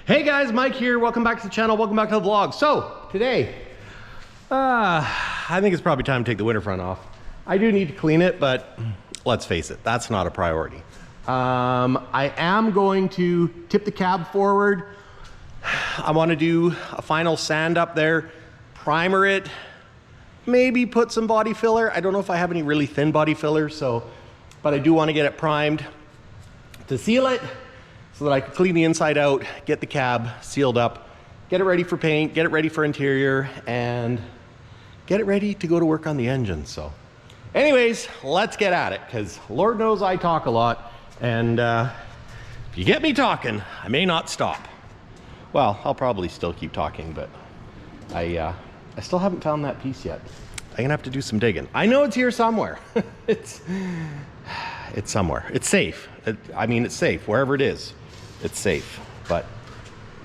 Hey guys, Mike here. Welcome back to the channel. Welcome back to the vlog. So today, I think it's probably time to take the winter front off. I do need to clean it, but let's face it, that's not a priority. I am going to tip the cab forward. I want to do a final sand up there, primer it, maybe put some body filler. I don't know if I have any really thin body filler, but I do want to get it primed to seal it so that I can clean the inside out, get the cab sealed up, get it ready for paint, get it ready for interior, and get it ready to go to work on the engine. So anyways, let's get at it, because Lord knows I talk a lot, and if you get me talking, I may not stop. Well, I'll probably still keep talking, but I still haven't found that piece yet. I'm gonna have to do some digging. I know it's here somewhere. It's somewhere. It's safe. I mean, it's safe wherever it is. It's safe. But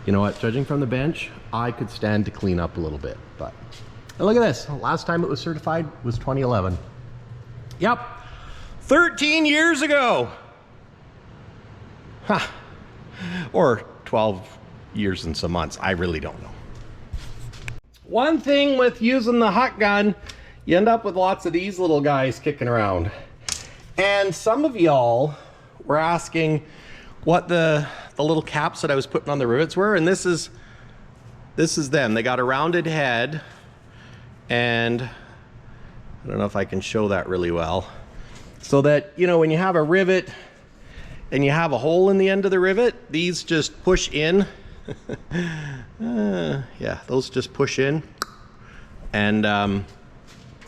you know what? Judging from the bench, I could stand to clean up a little bit. But and look at this. Last time it was certified was 2011. Yep, 13 years ago. Huh. Or 12 years and some months. I really don't know. One thing with using the hot gun, you end up with lots of these little guys kicking around. And some of y'all were asking what the little caps that I was putting on the rivets were, and this is them. They got a rounded head, and I don't know if I can show that really well. So that, you know, when you have a rivet and you have a hole in the end of the rivet, these just push in. Yeah, those just push in, and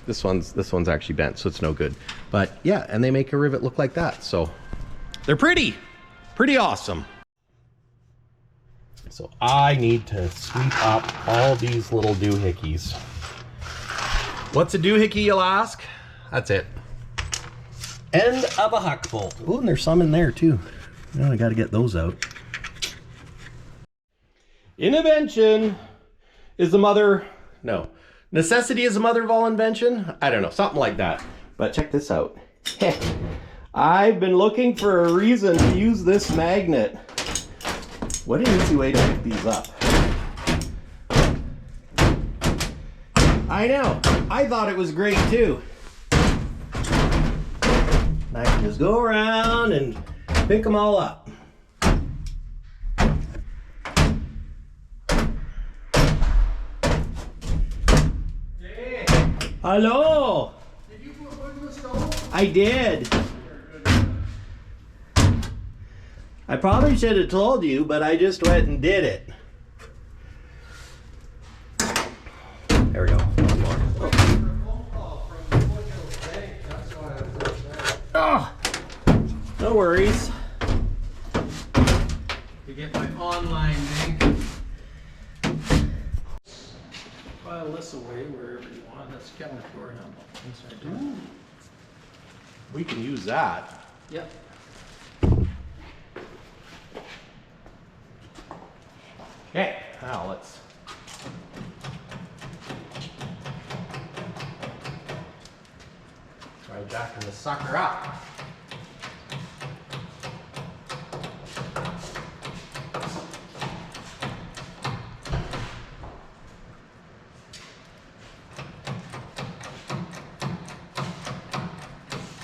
this one's actually bent, so it's no good. But yeah, and they make a rivet look like that, so they're pretty awesome. So I need to sweep up all these little doohickeys. What's a doohickey, you'll ask? That's it. End of a huck bolt. Oh, and there's some in there too. Oh, I got to get those out. Invention is the mother, no. Necessity is the mother of all invention? I don't know, something like that. But check this out. I've been looking for a reason to use this magnet. What an easy way to pick these up. I know, I thought it was great too. I can just go around and pick them all up. Hello! Did you put wood in the stove? I did. I probably should have told you, but I just went and did it. There we go. One more. Oh, no worries. To get my online bank. File this away wherever you want. That's counter door now. Ooh. We can use that. Yep. Okay, now let's try jacking the sucker up.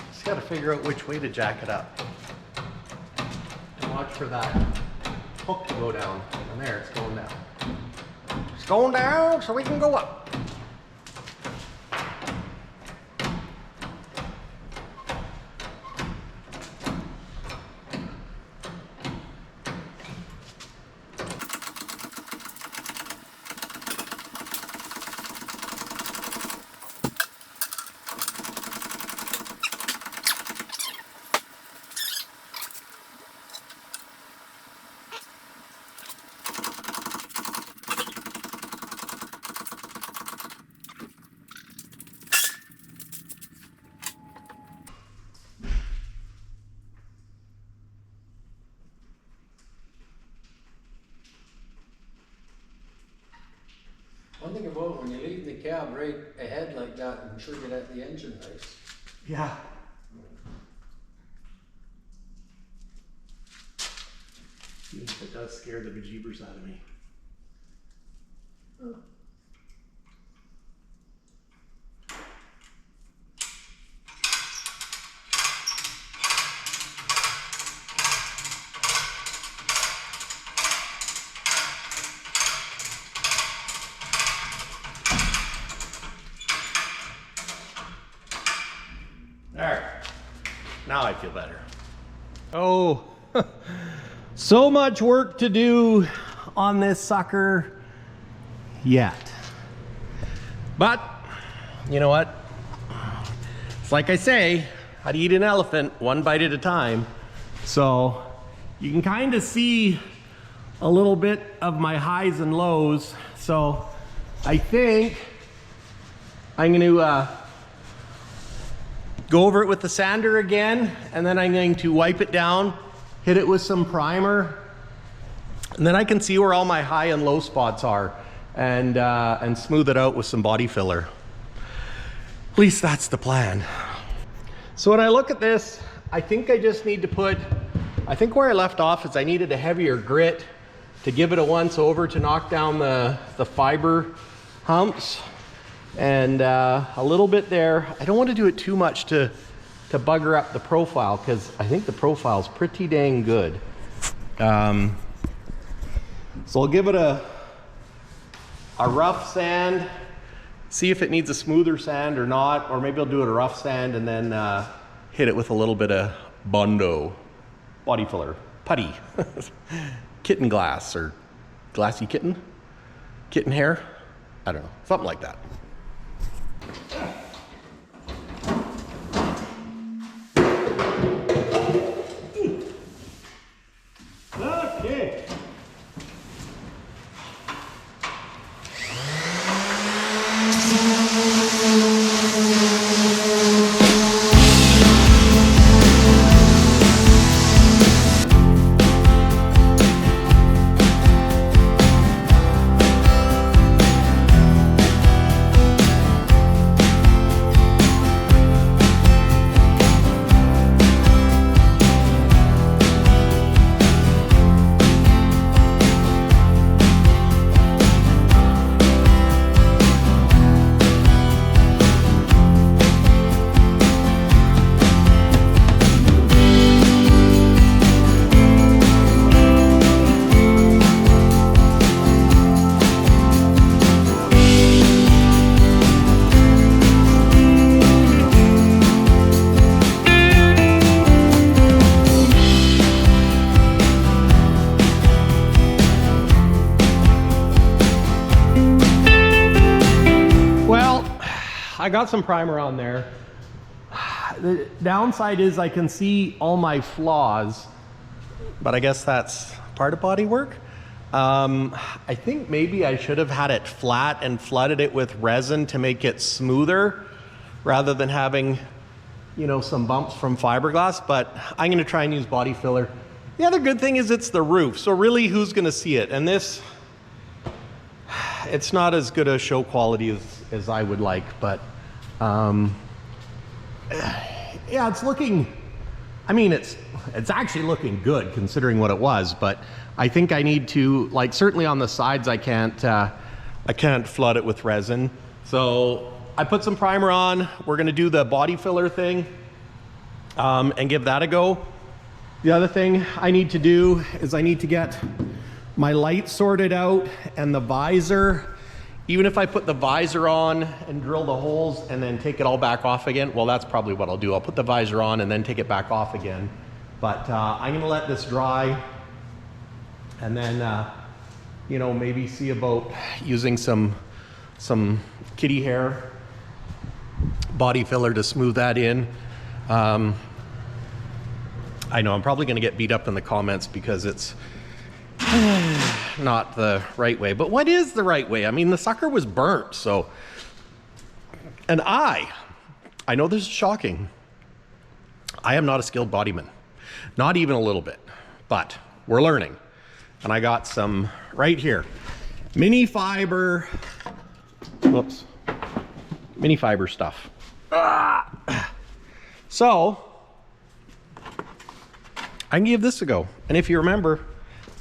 Just gotta figure out which way to jack it up. And watch for that hook to go down. And there, it's going down. It's going down so we can go up. One thing about when you leave the cab right ahead like that, I'm sure you're at the engine race. Yeah. Even if it does scare the bejeebers out of me. Oh. All right, now I feel better. Oh, so much work to do on this sucker yet. But, you know what? It's like I say, how to eat an elephant one bite at a time. So you can kind of see a little bit of my highs and lows. So I think I'm going to go over it with the sander again, and then I'm going to wipe it down, hit it with some primer, and then I can see where all my high and low spots are, and smooth it out with some body filler. At least that's the plan. So when I look at this, I think I just need to put, I think where I left off is I needed a heavier grit to give it a once over to knock down the fiber humps. And a little bit there. I don't want to do it too much to bugger up the profile, because I think the profile's pretty dang good. So I'll give it a rough sand, see if it needs a smoother sand or not, or maybe I'll do it a rough sand and then hit it with a little bit of Bondo body filler, putty, kitten glass, or glassy kitten hair, I don't know, something like that. Okay. I got some primer on there. The downside is I can see all my flaws, but I guess that's part of body work. I think maybe I should have had it flat and flooded it with resin to make it smoother rather than having, you know, some bumps from fiberglass, but I'm gonna try and use body filler. The other good thing is it's the roof, so really who's gonna see it? And this, it's not as good a show quality as I would like, but yeah, it's looking, I mean, it's actually looking good considering what it was, but I think I need to, like, certainly on the sides I can't flood it with resin. So I put some primer on. We're gonna do the body filler thing and give that a go. The other thing I need to do is I need to get my light sorted out and the visor. Even if I put the visor on and drill the holes and then take it all back off again, well, that's probably what I'll do. I'll put the visor on and then take it back off again. But I'm gonna let this dry and then, you know, maybe see about using some kitty hair body filler to smooth that in. I know I'm probably gonna get beat up in the comments because it's not the right way, but what is the right way? I mean, the sucker was burnt, so. And I know this is shocking. I am not a skilled bodyman, not even a little bit, but we're learning. And I got some right here, mini fiber, whoops, mini fiber stuff. So I can give this a go. And if you remember,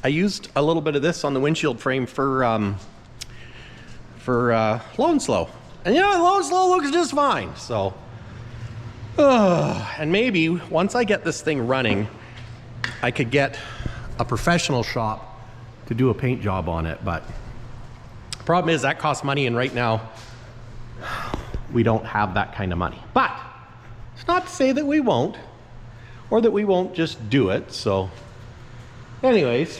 I used a little bit of this on the windshield frame for low and slow. And you know, low and slow looks just fine, so. And maybe once I get this thing running, I could get a professional shop to do a paint job on it, but the problem is that costs money, and right now we don't have that kind of money. But it's not to say that we won't, or that we won't just do it. So anyways,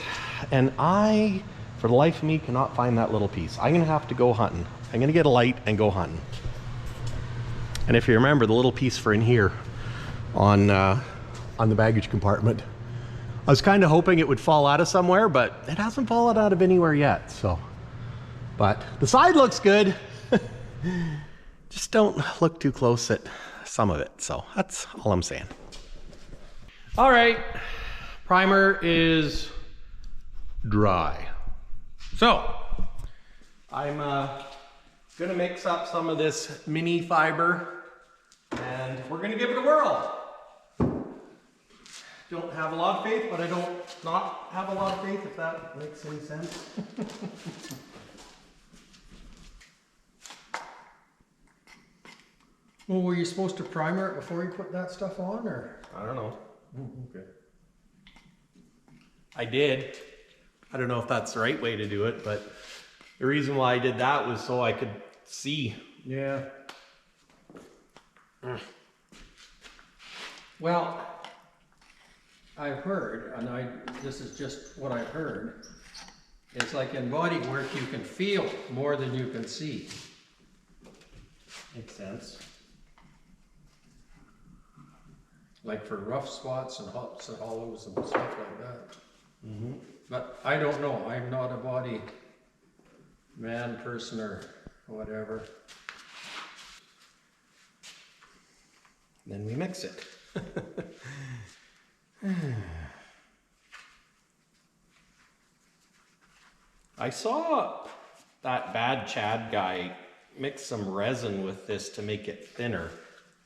and I, for the life of me, cannot find that little piece. I'm gonna have to go hunting. I'm gonna get a light and go hunting. And if you remember the little piece for in here on the baggage compartment, I was kind of hoping it would fall out of somewhere, but it hasn't fallen out of anywhere yet, so. But the side looks good. Just don't look too close at some of it, so that's all I'm saying. All right, primer is dry. So, I'm gonna mix up some of this mini fiber and we're gonna give it a whirl. Don't have a lot of faith, but I don't not have a lot of faith, if that makes any sense. Well, were you supposed to primer it before you put that stuff on, or? I don't know. Ooh, okay. I did. I don't know if that's the right way to do it, but the reason why I did that was so I could see. Yeah. Well, I've heard, and this is just what I've heard, it's like in body work you can feel more than you can see. Makes sense. Like for rough spots and hops and hollows and stuff like that. Mm-hmm. But I don't know, I'm not a body man, person, or whatever. Then we mix it. I saw that Bad Chad guy mix some resin with this to make it thinner.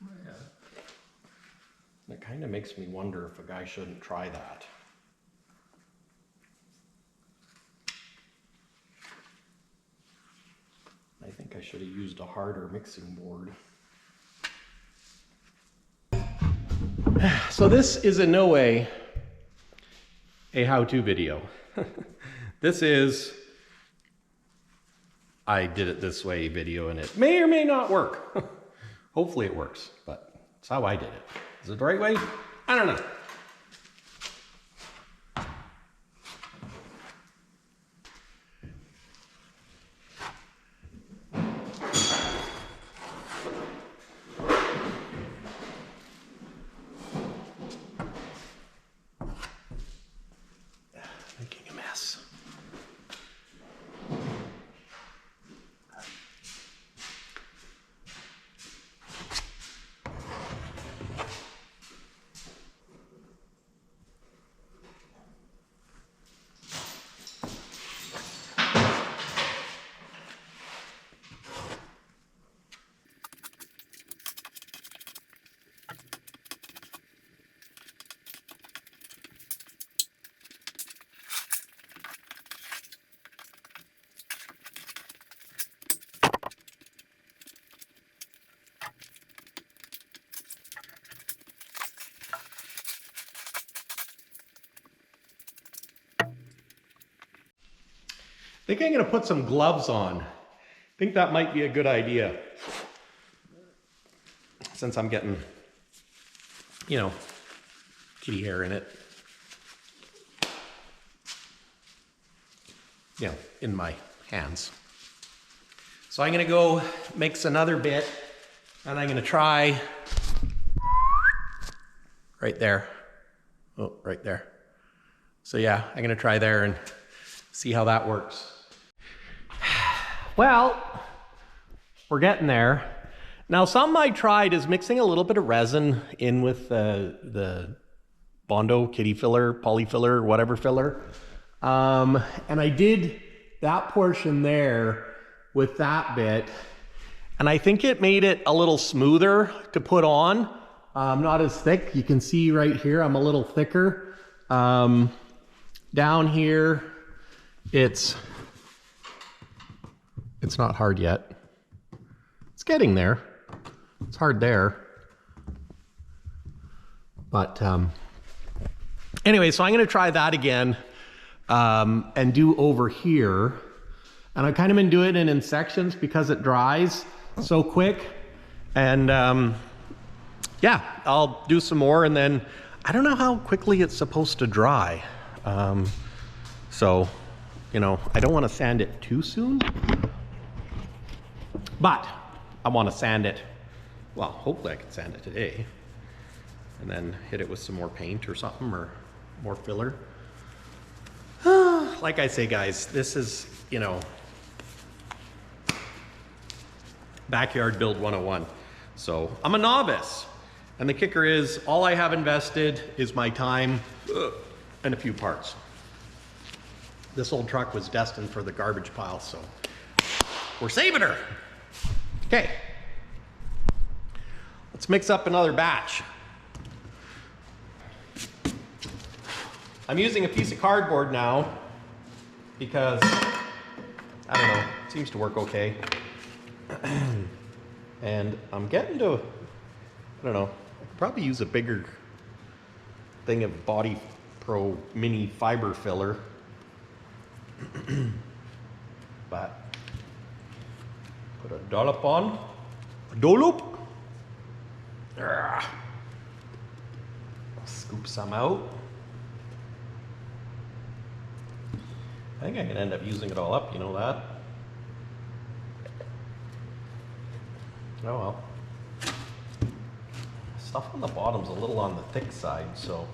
Oh, yeah. It kind of makes me wonder if a guy shouldn't try that. I think I should have used a harder mixing board. So this is in no way a how-to video. This is, I did it this way video, and it may or may not work. Hopefully it works, but it's how I did it. Is it the right way? I don't know. Making a mess. I think I'm going to put some gloves on. I think that might be a good idea. Since I'm getting, you know, kitty hair in it. You know, in my hands. So I'm going to go mix another bit, and I'm going to try right there. Oh, right there. So yeah, I'm going to try there and see how that works. Well, we're getting there. Now, something I tried is mixing a little bit of resin in with the Bondo kitty filler, poly filler, whatever filler. And I did that portion there with that bit. And I think it made it a little smoother to put on. Not as thick. You can see right here, I'm a little thicker. Down here, it's not hard yet. It's getting there. It's hard there. But anyway, so I'm going to try that again and do over here. And I've kind of been doing it in sections because it dries so quick. And yeah, I'll do some more, and then I don't know how quickly it's supposed to dry. So, you know, I don't want to sand it too soon, but I want to sand it, well, hopefully I can sand it today, and then hit it with some more paint or something, or more filler. Like I say, guys, this is, you know, backyard build 101. So I'm a novice. And the kicker is, all I have invested is my time and a few parts. This old truck was destined for the garbage pile, so we're saving her. Okay. Let's mix up another batch. I'm using a piece of cardboard now because, I don't know, it seems to work okay. And I'm getting to, I don't know, I could probably use a bigger thing of Body Pro mini fiber filler. But put a dollop on, a dollop. Scoop some out. I think I can end up using it all up, you know that? Oh well. Stuff on the bottom's a little on the thick side, so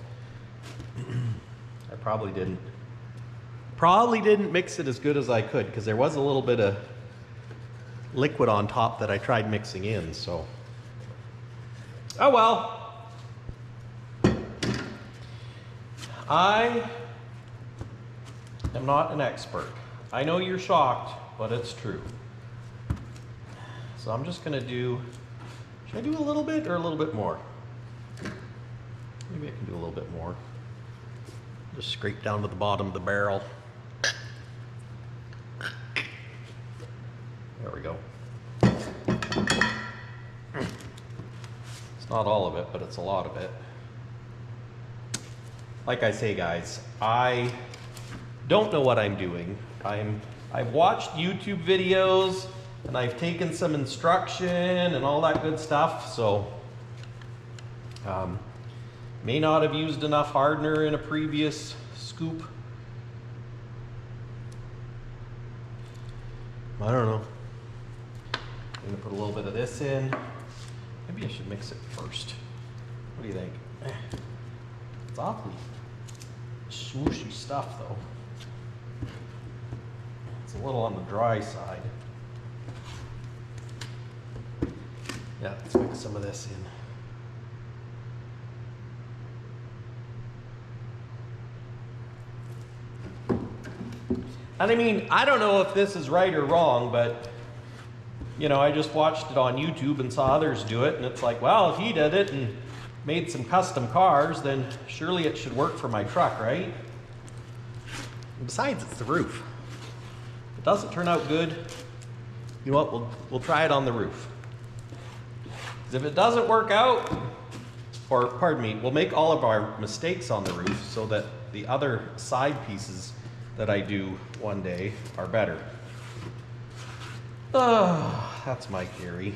I probably didn't mix it as good as I could, because there was a little bit of liquid on top that I tried mixing in, so oh well. I am not an expert. I know you're shocked, but it's true. So I'm just gonna do, should I do a little bit or a little bit more? Maybe I can do a little bit more. Just scrape down to the bottom of the barrel. There we go. It's not all of it, but it's a lot of it. Like I say, guys, I don't know what I'm doing. I've watched YouTube videos, and I've taken some instruction and all that good stuff, so may not have used enough hardener in a previous scoop. I don't know. I'm gonna put a little bit of this in. Maybe I should mix it first. What do you think? It's awfully swooshy stuff though. It's a little on the dry side. Yeah, let's mix some of this in. And I mean, I don't know if this is right or wrong, but you know, I just watched it on YouTube and saw others do it, and it's like, well, if he did it and made some custom cars, then surely it should work for my truck, right? And besides, it's the roof. If it doesn't turn out good, you know what, we'll try it on the roof. If it doesn't work out, or pardon me, we'll make all of our mistakes on the roof so that the other side pieces that I do one day are better. Oh, that's my theory.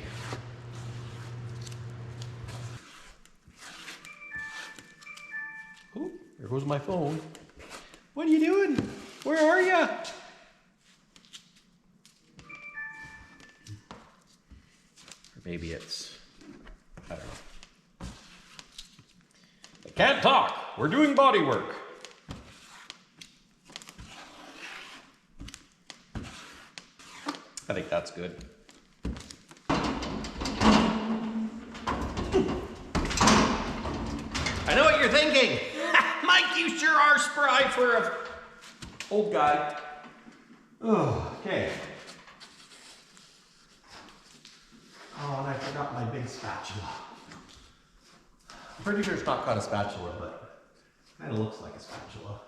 Oh, there goes my phone. What are you doing? Where are you? Or maybe it's, I don't know. I can't talk. We're doing body work. I think that's good. I know what you're thinking. Mike, you sure are spry for an old guy. Oh, okay. Oh, and I forgot my big spatula. I'm pretty sure it's not called a spatula, but it kind of looks like a spatula.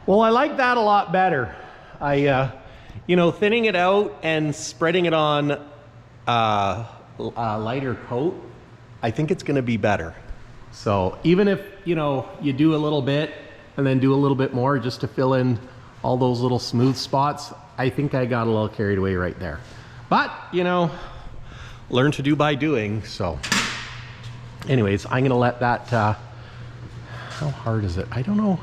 Well, I like that a lot better. You know, thinning it out and spreading it on a lighter coat, I think it's gonna be better. So even if, you know, you do a little bit and then do a little bit more just to fill in all those little smooth spots, I think I got a little carried away right there. But, you know, learn to do by doing, so. Anyways, I'm gonna let that, how hard is it? I don't know.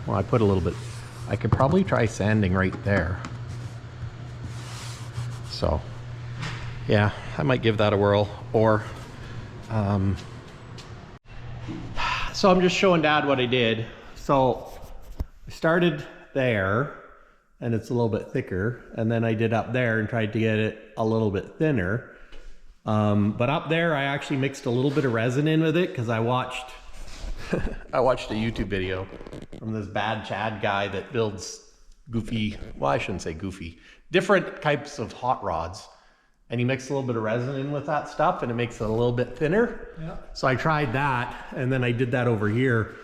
Well, I put a little bit. I could probably try sanding right there. So, yeah, I might give that a whirl. Or, so I'm just showing Dad what I did. So, I started there, and it's a little bit thicker, and then I did up there and tried to get it a little bit thinner. But up there, I actually mixed a little bit of resin in with it because I watched a YouTube video from this Bad Chad guy that builds goofy, well, I shouldn't say goofy, different types of hot rods. And he mixed a little bit of resin in with that stuff and it makes it a little bit thinner. Yeah. So I tried that and then I did that over here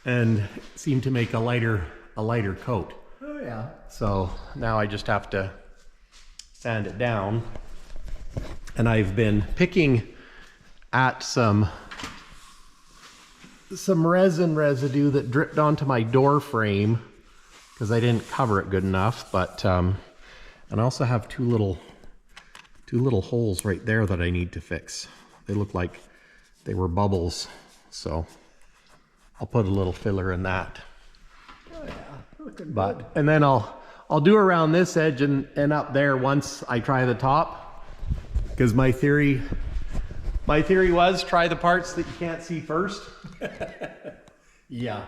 and it seemed to make a lighter coat. Oh yeah. So now I just have to sand it down. And I've been picking at some resin residue that dripped onto my door frame because I didn't cover it good enough. But and I also have two little holes right there that I need to fix. They look like they were bubbles, so I'll put a little filler in that. Oh yeah, looking but good. And then I'll do around this edge and up there once I try the top. Because my theory was try the parts that you can't see first. Yeah.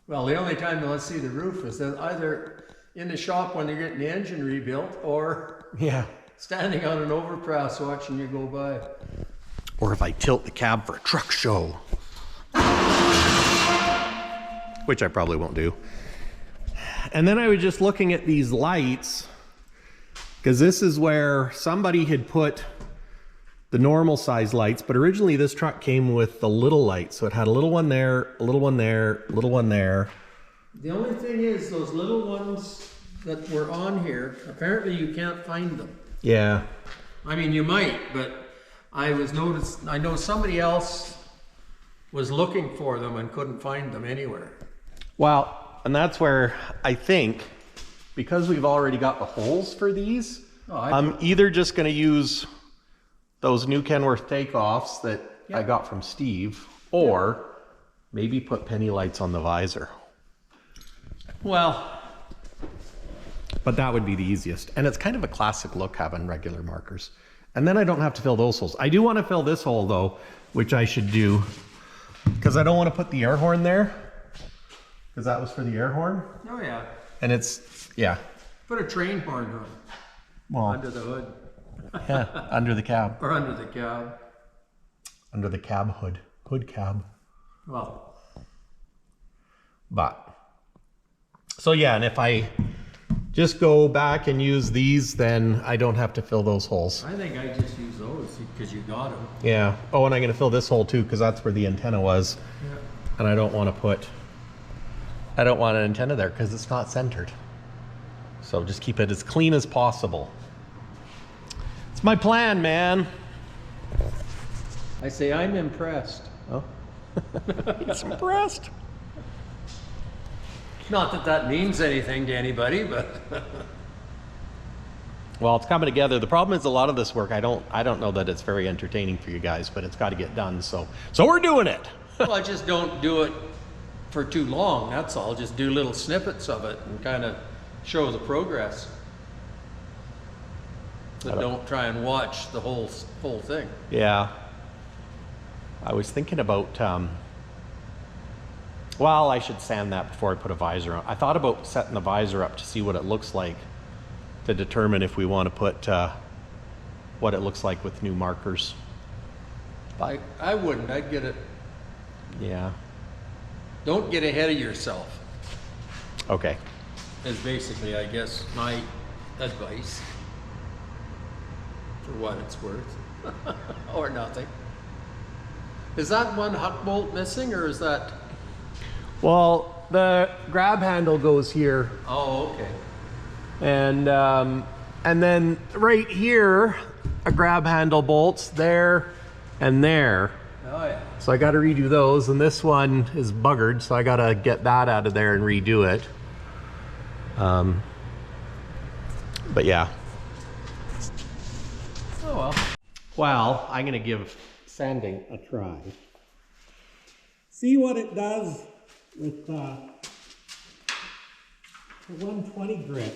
Well, the only time they'll see the roof is that either in the shop when they're getting the engine rebuilt or yeah, standing on an overpass watching you go by. Or if I tilt the cab for a truck show. Which I probably won't do. And then I was just looking at these lights. Because this is where somebody had put the normal size lights, but originally this truck came with the little lights. So it had a little one there, a little one there, a little one there. The only thing is those little ones that were on here, apparently you can't find them. Yeah. I mean, you might, but I know somebody else was looking for them and couldn't find them anywhere. Well, and that's where I think, because we've already got the holes for these, I'm either just going to use those new Kenworth takeoffs that I got from Steve, or maybe put penny lights on the visor. Well, but that would be the easiest. And it's kind of a classic look having regular markers. And then I don't have to fill those holes. I do want to fill this hole though, which I should do, because I don't want to put the air horn there, because that was for the air horn. Oh yeah. And it's, yeah. Put a train horn on. Well, under the hood. Yeah, under the cab. Or under the cab. Under the cab hood. Hood cab. Well. But. So yeah, and if I just go back and use these, then I don't have to fill those holes. I think I just use those because you got them. Yeah. Oh, and I'm going to fill this hole too, because that's where the antenna was. Yeah. And I don't want an antenna there because it's not centered. So just keep it as clean as possible. It's my plan, man. I say I'm impressed. Oh, he's impressed. Not that that means anything to anybody, but well, it's coming together. The problem is a lot of this work, I don't know that it's very entertaining for you guys, but it's got to get done. So we're doing it. Well, I just don't do it for too long. That's all. Just do little snippets of it and kind of show the progress. But don't try and watch the whole thing. Yeah. I was thinking about, well, I should sand that before I put a visor on. I thought about setting the visor up to see what it looks like to determine if we want to put what it looks like with new markers. I wouldn't. I'd get it. Yeah. Don't get ahead of yourself. Okay. Is basically, I guess, my advice. For what it's worth. Or nothing. Is that one hut bolt missing, or is that? Well, the grab handle goes here. Oh, okay. And then right here, a grab handle bolts there and there. Oh, yeah. So I got to redo those, and this one is buggered, so I got to get that out of there and redo it. But yeah. Oh, well. Well, I'm going to give sanding a try. See what it does with the 120 grit.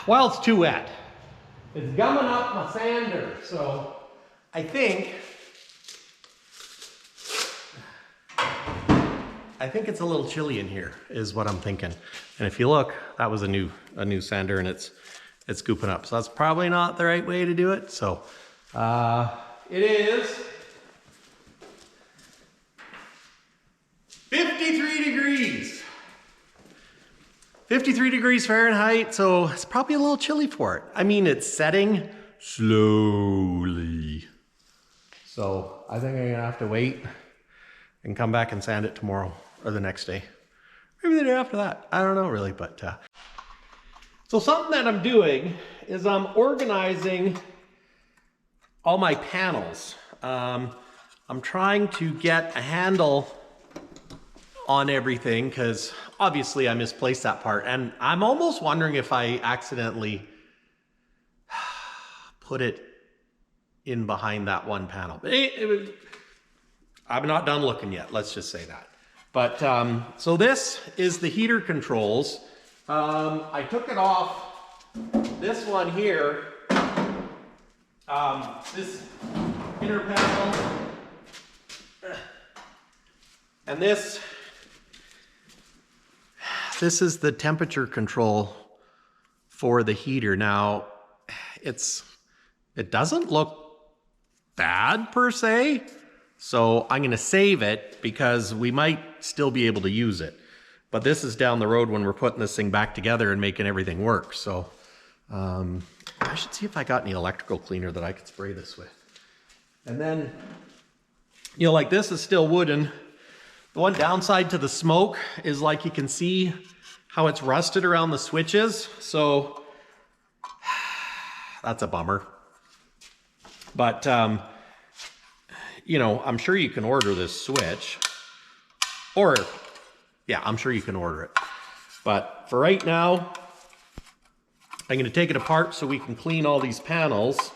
Well, it's too wet. It's gumming up my sander, so I think it's a little chilly in here, is what I'm thinking. And if you look, that was a new sander, and it's scooping up. So that's probably not the right way to do it. So it is 53 degrees. 53 degrees Fahrenheit, so it's probably a little chilly for it. I mean, it's setting slowly. So I think I'm gonna have to wait and come back and sand it tomorrow or the next day. Maybe the day after that. I don't know really, but so something that I'm doing is I'm organizing all my panels. I'm trying to get a handle on everything because obviously I misplaced that part, and I'm almost wondering if I accidentally put it in behind that one panel. But I'm not done looking yet, let's just say that. But so this is the heater controls. I took it off this one here, this inner panel, and this is the temperature control for the heater. Now, it doesn't look bad per se, so I'm gonna save it because we might still be able to use it. But this is down the road when we're putting this thing back together and making everything work. So I should see if I got any electrical cleaner that I could spray this with. And then, you know, like this is still wooden. The one downside to the smoke is, like, you can see how it's rusted around the switches. So that's a bummer. But, you know, I'm sure you can order this switch. Or, yeah, I'm sure you can order it. But for right now, I'm going to take it apart so we can clean all these panels.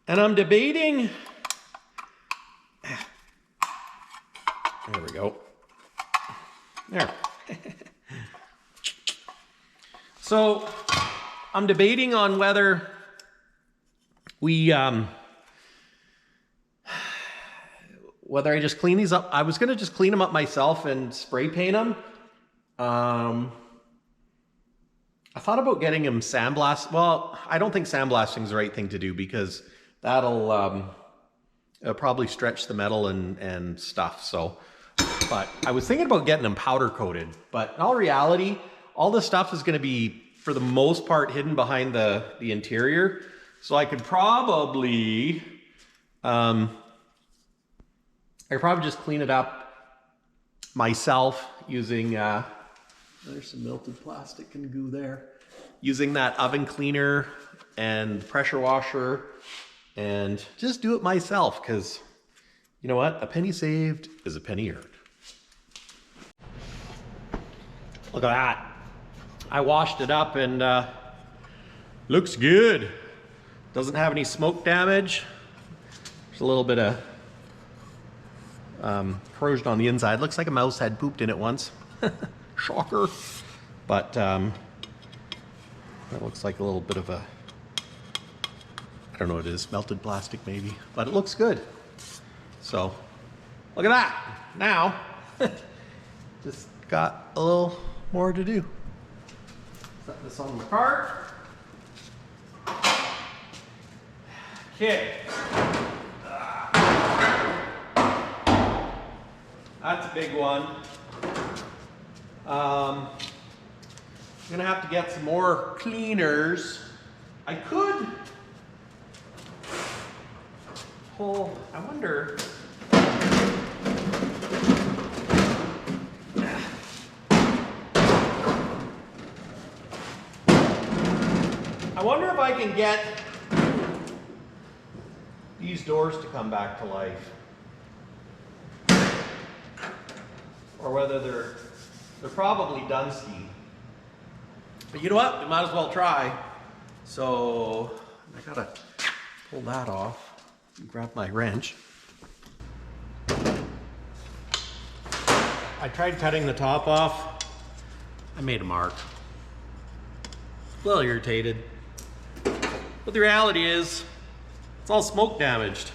And I'm debating... There we go. There. So I'm debating on whether we, whether I just clean these up. I was going to just clean them up myself and spray paint them. I thought about getting them sandblast. Well, I don't think sandblasting is the right thing to do because that'll it'll probably stretch the metal and stuff. So. But I was thinking about getting them powder coated, but in all reality, all this stuff is going to be, for the most part, hidden behind the interior. So I could probably, just clean it up myself using, there's some melted plastic and goo there, using that oven cleaner and pressure washer, and just do it myself because, you know what? A penny saved is a penny earned. Look at that. I washed it up and looks good. Doesn't have any smoke damage. There's a little bit of corrosion on the inside. Looks like a mouse had pooped in it once. Shocker. But that looks like a little bit of a, I don't know what it is, melted plastic maybe, but it looks good. So look at that. Now, just got a little more to do. Set this on the cart. Okay. That's a big one. I'm gonna have to get some more cleaners. I could pull, I wonder. I wonder if I can get these doors to come back to life. Or whether they're probably Dunsty. But you know what? We might as well try. So I gotta pull that off. Grab my wrench. I tried cutting the top off. I made a mark. A little irritated. But the reality is, it's all smoke damaged.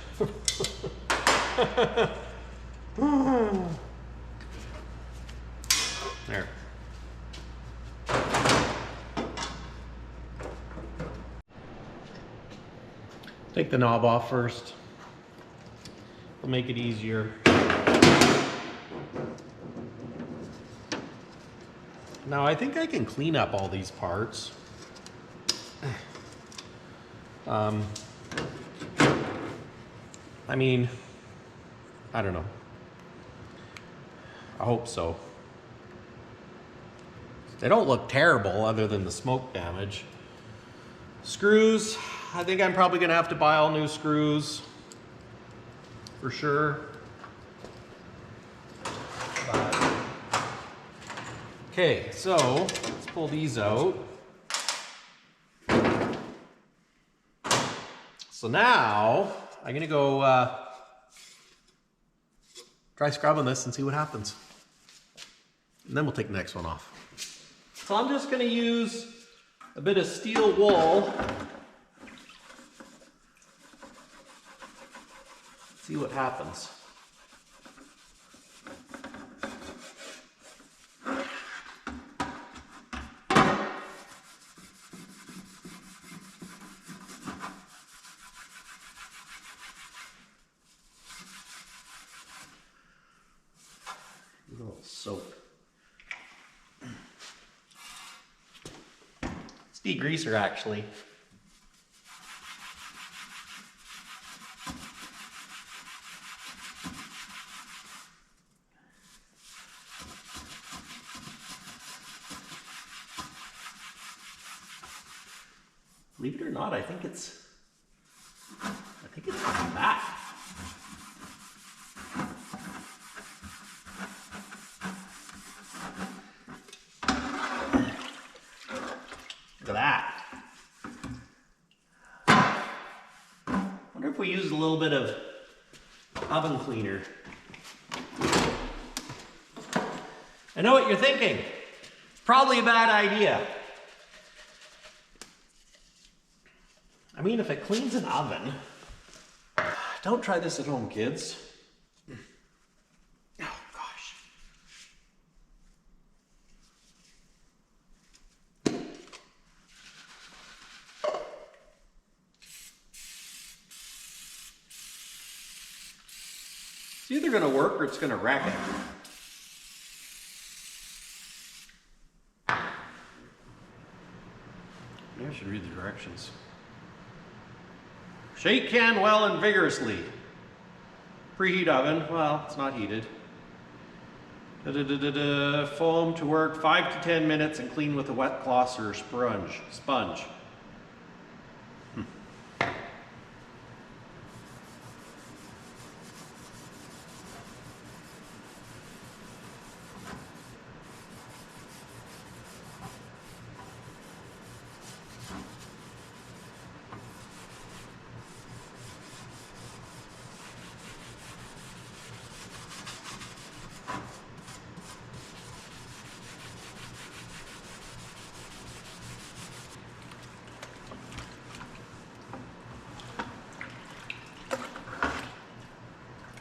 There. Take the knob off first. It'll make it easier. Now I think I can clean up all these parts. I mean, I don't know. I hope so. They don't look terrible other than the smoke damage. Screws, I think I'm probably gonna have to buy all new screws for sure. Okay, so let's pull these out. So now I'm gonna go try scrubbing this and see what happens. And then we'll take the next one off. So I'm just gonna use a bit of steel wool. See what happens. A little soap. It's degreaser actually. Believe it or not, I think it's coming back. Look at that. Wonder if we use a little bit of oven cleaner. I know what you're thinking. Probably a bad idea. I mean, if it cleans an oven, don't try this at home, kids. Oh, gosh. It's either going to work or it's going to wreck it. Maybe I should read the directions. Shake can well and vigorously. Preheat oven, well, it's not heated. Foam to work 5 to 10 minutes and clean with a wet cloth or sponge.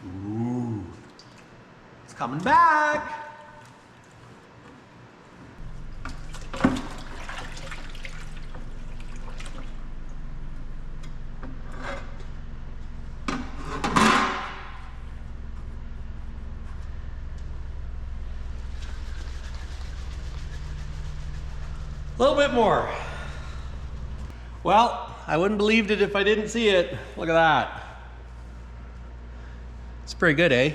Ooh, it's coming back. little bit more. Well, I wouldn't believed it if I didn't see it. Look at that. It's pretty good, eh?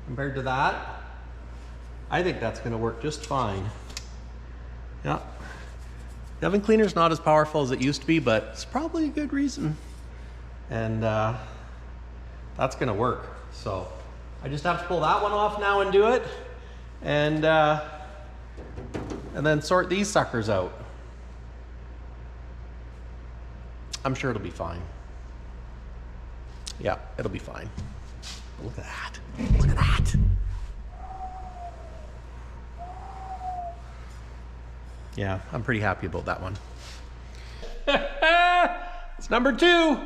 Compared to that, I think that's gonna work just fine. Yeah. The oven cleaner's not as powerful as it used to be, but it's probably a good reason. And that's gonna work. So I just have to pull that one off now and do it. And then sort these suckers out. I'm sure it'll be fine. Yeah, it'll be fine. But look at that. Look at that. Yeah, I'm pretty happy about that one. It's number 2.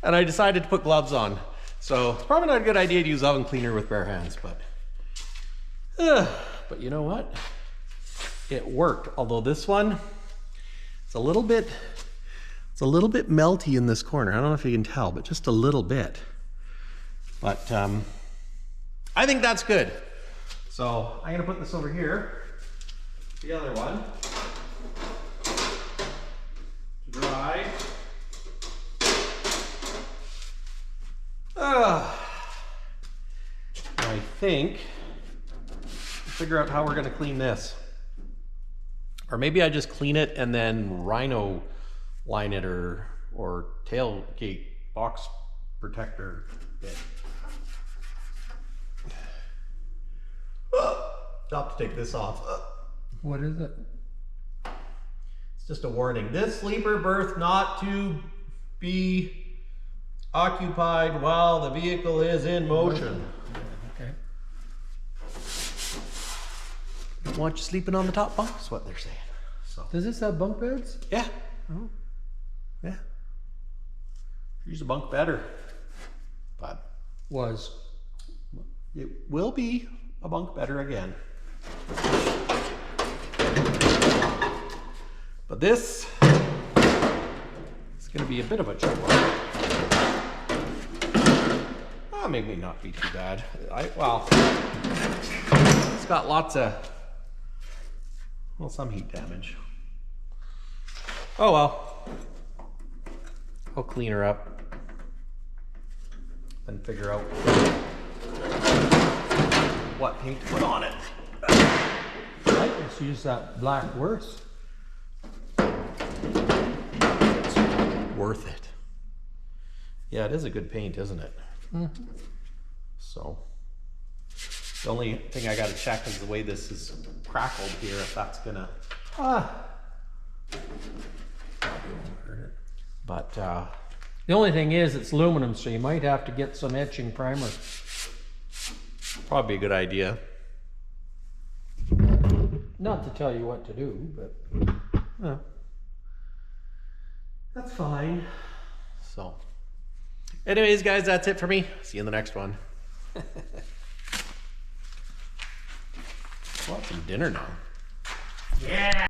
And I decided to put gloves on. So it's probably not a good idea to use oven cleaner with bare hands, but you know what? It worked. Although this one, it's a little bit melty in this corner. I don't know if you can tell, but just a little bit. But I think that's good. So I'm gonna put this over here, the other one, to dry. I think figure out how we're gonna clean this. Or maybe I just clean it and then rhino line it or tailgate box protector bit. Stop to take this off. What is it? It's just a warning. This sleeper berth not to be occupied while the vehicle is in motion. Okay. Don't want you sleeping on the top bunk, is what they're saying. So. Does this have bunk beds? Yeah. Oh. Yeah. Use a bunk better. But it will be a bunk better again. But this is going to be a bit of a chore. Oh, maybe not be too bad. Well, it's got lots of, well, some heat damage. Oh well. I'll clean her up and figure out what paint to put on it. I just use that black worse. It's worth it. Yeah, it is a good paint, isn't it? Mm-hmm. So, the only thing I gotta check is the way this is crackled here, if that's gonna, but The only thing is it's aluminum, so you might have to get some etching primer. probably a good idea. Not to tell you what to do, but That's fine. So, anyways, guys, that's it for me. See you in the next one. Want some dinner now. Yeah.